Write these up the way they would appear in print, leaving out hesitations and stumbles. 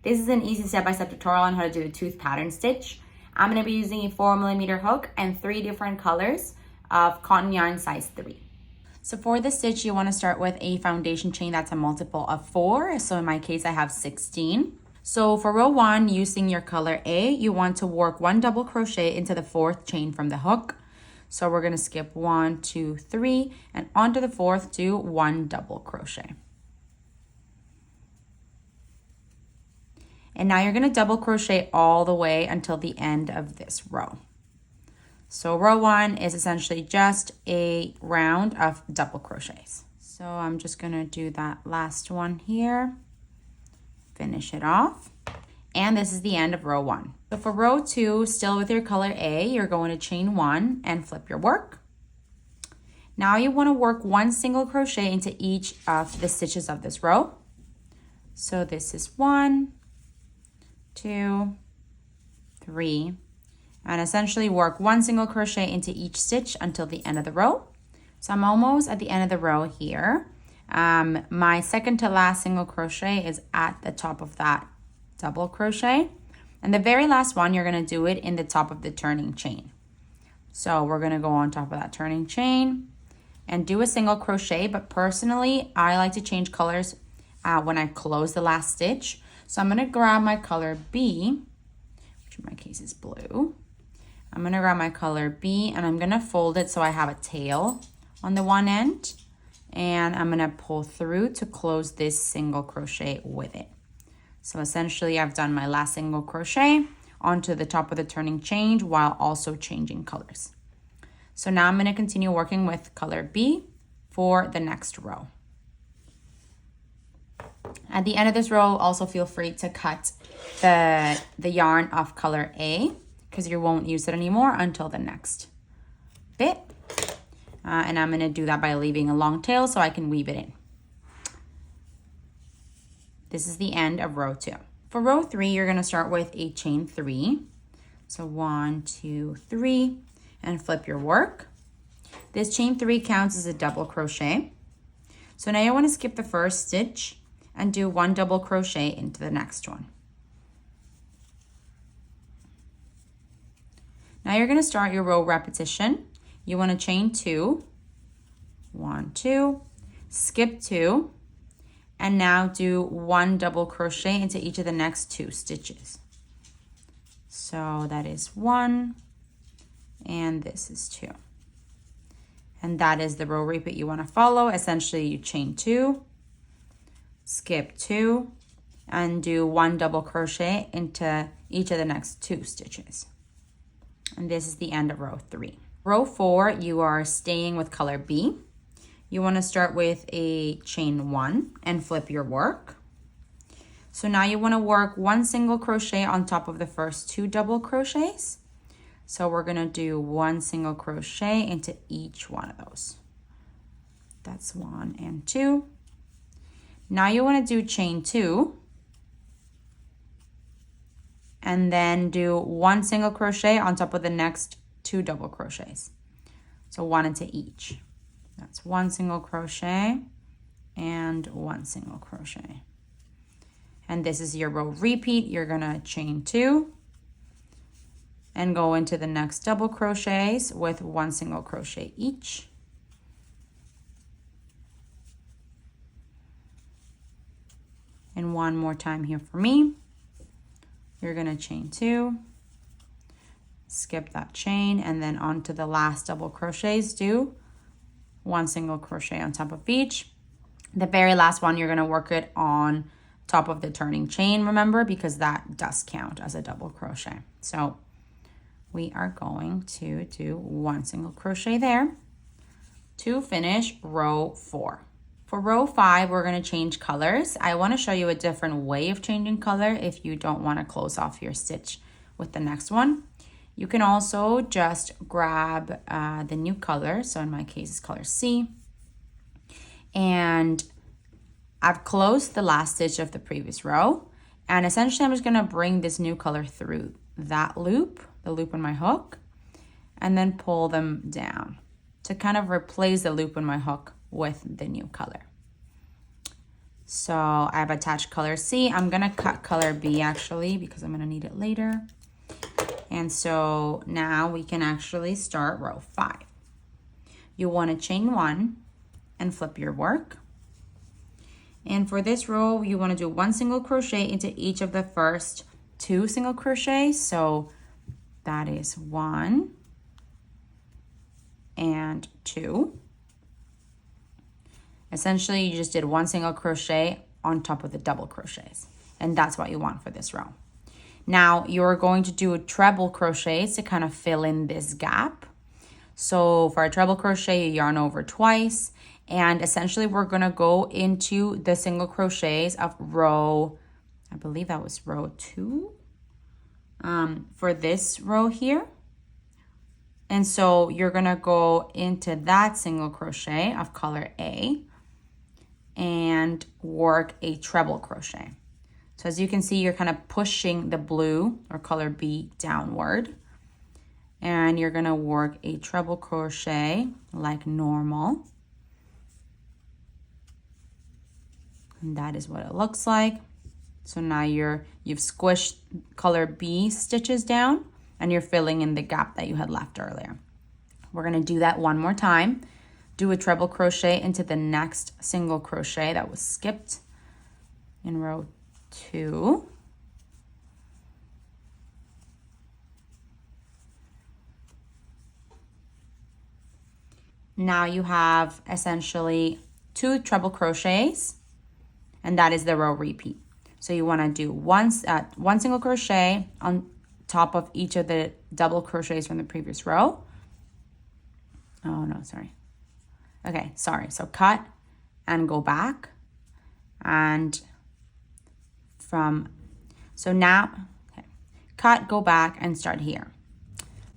This is an easy step-by-step tutorial on how to do a tooth pattern stitch. I'm going to be using a 4mm hook and 3 different colors of cotton yarn size 3. So for the stitch, you want to start with a foundation chain that's a multiple of 4. So in my case, I have 16. So for row 1, using your color A, you want to work 1 double crochet into the 4th chain from the hook. So we're going to skip 1, 2, 3, and onto the 4th, do 1 double crochet. And now you're going to double crochet all the way until the end of this row. So row 1 is essentially just a round of double crochets. So I'm just going to do that last one here, finish it off. And this is the end of row 1. So for row 2, still with your color A, you're going to chain 1 and flip your work. Now you want to work 1 single crochet into each of the stitches of this row. So this is 1, 2, 3, and essentially work 1 single crochet into each stitch until the end of the row. So I'm almost at the end of the row here. My second to last single crochet is at the top of that double crochet, and the very last one you're going to do it in the top of the turning chain. So we're going to go on top of that turning chain and do a single crochet, but personally I like to change colors when I close the last stitch. So I'm going to grab my color B, which in my case is blue. I'm going to grab my color B and I'm going to fold it so I have a tail on the one end. And I'm going to pull through to close this single crochet with it. So essentially I've done my last single crochet onto the top of the turning chain while also changing colors. So now I'm going to continue working with color B for the next row. At the end of this row, also feel free to cut the yarn of color A because you won't use it anymore until the next bit. And I'm going to do that by leaving a long tail so I can weave it in. This is the end of row 2. For row 3, you're going to start with a chain 3. So 1, 2, 3, and flip your work. This chain 3 counts as a double crochet. So now you want to skip the first stitch and do 1 double crochet into the next one. Now you're going to start your row repetition. You want to chain 2, 1, 2, skip 2, and now do 1 double crochet into each of the next 2 stitches. So that is 1, and this is 2. And that is the row repeat you want to follow. Essentially, you chain 2, skip 2, and do 1 double crochet into each of the next 2 stitches. And this is the end of row 3. Row 4, you are staying with color B. You want to start with a chain 1 and flip your work. So now you want to work 1 single crochet on top of the first 2 double crochets. So we're going to do 1 single crochet into each one of those. That's 1 and 2. Now you want to do chain 2 and then do 1 single crochet on top of the next 2 double crochets. So 1 into each. That's 1 single crochet and 1 single crochet. And this is your row repeat. You're going to chain 2 and go into the next double crochets with 1 single crochet each. And one more time here for me. You're going to chain 2, skip that chain, and then onto the last double crochets, do 1 single crochet on top of each. The very last one, you're going to work it on top of the turning chain, remember, because that does count as a double crochet. So we are going to do 1 single crochet there to finish row 4. For row 5, we're going to change colors. I want to show you a different way of changing color if you don't want to close off your stitch with the next one. You can also just grab the new color. So in my case, it's color C. And I've closed the last stitch of the previous row. And essentially, I'm just going to bring this new color through that loop, the loop on my hook, and then pull them down to kind of replace the loop on my hook with the new color. So I've attached color C. I'm gonna cut color B actually because I'm gonna need it later. And so now we can actually start row 5. You want to chain 1 and flip your work. And for this row, you want to do 1 single crochet into each of the first 2 single crochets. So that is 1 and 2. Essentially, you just did 1 single crochet on top of the double crochets. And that's what you want for this row. Now, you're going to do a treble crochet to kind of fill in this gap. So for a treble crochet, you yarn over twice. And essentially, we're going to go into the single crochets of row, I believe that was row 2, for this row here. And so you're going to go into that single crochet of color A and work a treble crochet. So as you can see, you're kind of pushing the blue or color B downward. And you're going to work a treble crochet like normal. And that is what it looks like. So now you've squished color B stitches down and you're filling in the gap that you had left earlier. We're going to do that one more time. Do a treble crochet into the next single crochet that was skipped in row 2. Now you have essentially 2 treble crochets, and that is the row repeat. So you want to do one single crochet on top of each of the double crochets from the previous row. Oh no, sorry. Okay, sorry. So cut and go back, and so now, okay, cut, go back, and start here.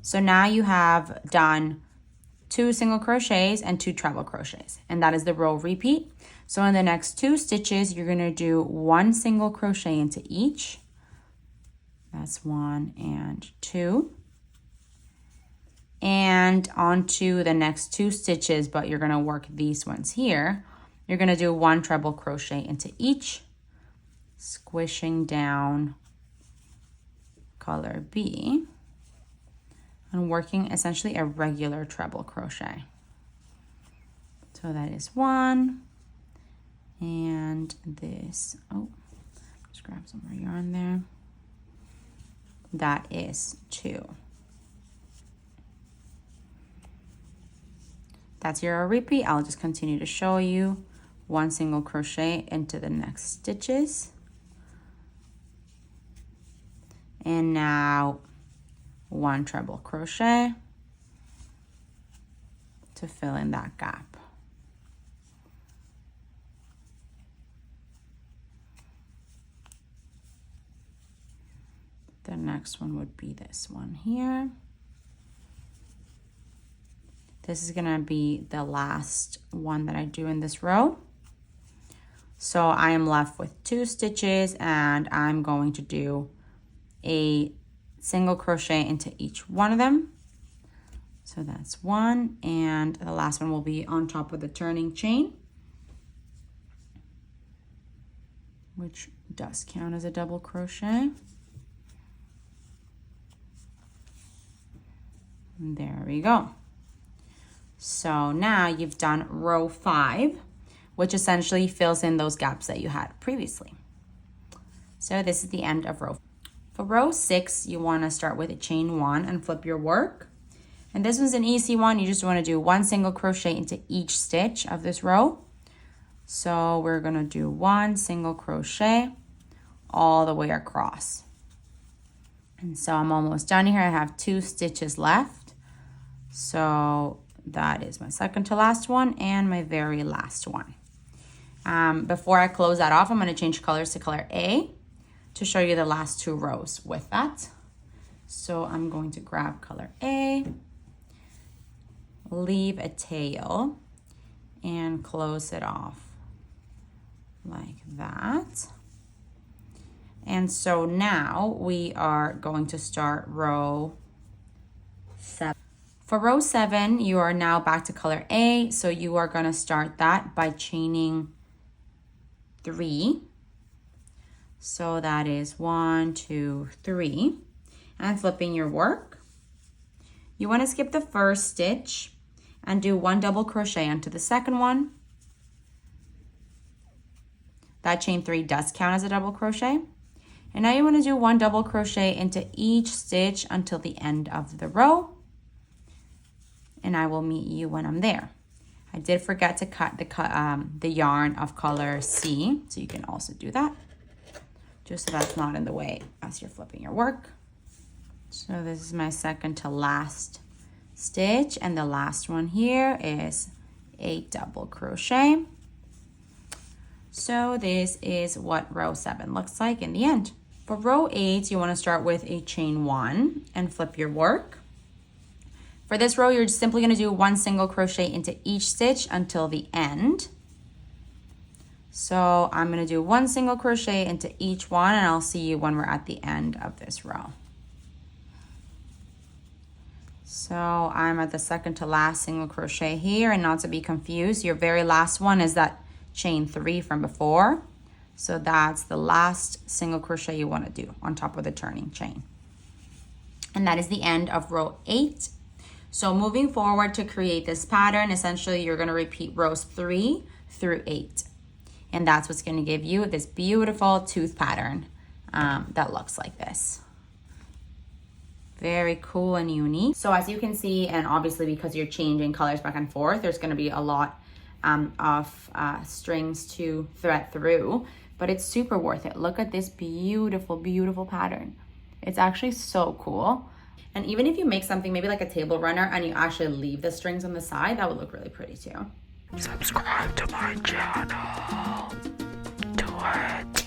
So now you have done 2 single crochets and 2 treble crochets, and that is the row repeat. So in the next 2 stitches, you're going to do 1 single crochet into each. That's 1 and 2. And onto the next 2 stitches, but you're going to work these ones here. You're going to do 1 treble crochet into each, squishing down color B and working essentially a regular treble crochet. So that is 1, and this, just grab some more yarn there. That is 2. That's your repeat. I'll just continue to show you 1 single crochet into the next stitches. And now 1 treble crochet to fill in that gap. The next one would be this one here. This is gonna be the last one that I do in this row. So I am left with 2 stitches, and I'm going to do a single crochet into each one of them. So that's 1, and the last one will be on top of the turning chain, which does count as a double crochet. And there we go. So now you've done row 5, which essentially fills in those gaps that you had previously. So this is the end of row 5. For row 6, you want to start with a chain 1 and flip your work. And this one's an easy one. You just want to do 1 single crochet into each stitch of this row. So we're going to do 1 single crochet all the way across. And so I'm almost done here. I have 2 stitches left. So that is my second to last one and my very last one. Before I close that off, I'm going to change colors to color A to show you the last 2 rows with that. So I'm going to grab color A, leave a tail, and close it off like that. And so now we are going to start row 7. For row 7, you are now back to color A, so you are going to start that by chaining 3. So that is 1, 2, 3. And flipping your work, you want to skip the first stitch and do 1 double crochet onto the second one. That chain 3 does count as a double crochet. And now you want to do 1 double crochet into each stitch until the end of the row. And I will meet you when I'm there. I did forget to cut the yarn of color C, so you can also do that, just so that's not in the way as you're flipping your work. So this is my second to last stitch, and the last one here is a double crochet. So this is what row 7 looks like in the end. For row 8, you want to start with a chain 1 and flip your work. For this row, you're just simply going to do 1 single crochet into each stitch until the end. So I'm going to do 1 single crochet into each one, and I'll see you when we're at the end of this row. So I'm at the second to last single crochet here, and not to be confused, your very last one is that chain 3 from before. So that's the last single crochet you want to do on top of the turning chain. And that is the end of row 8. So moving forward to create this pattern, essentially you're going to repeat rows 3 through 8. And that's what's going to give you this beautiful tooth pattern that looks like this. Very cool and unique. So as you can see, and obviously because you're changing colors back and forth, there's going to be a lot of strings to thread through, but it's super worth it. Look at this beautiful, beautiful pattern. It's actually so cool. And even if you make something maybe like a table runner and you actually leave the strings on the side, that would look really pretty too. Subscribe to my channel. Do it.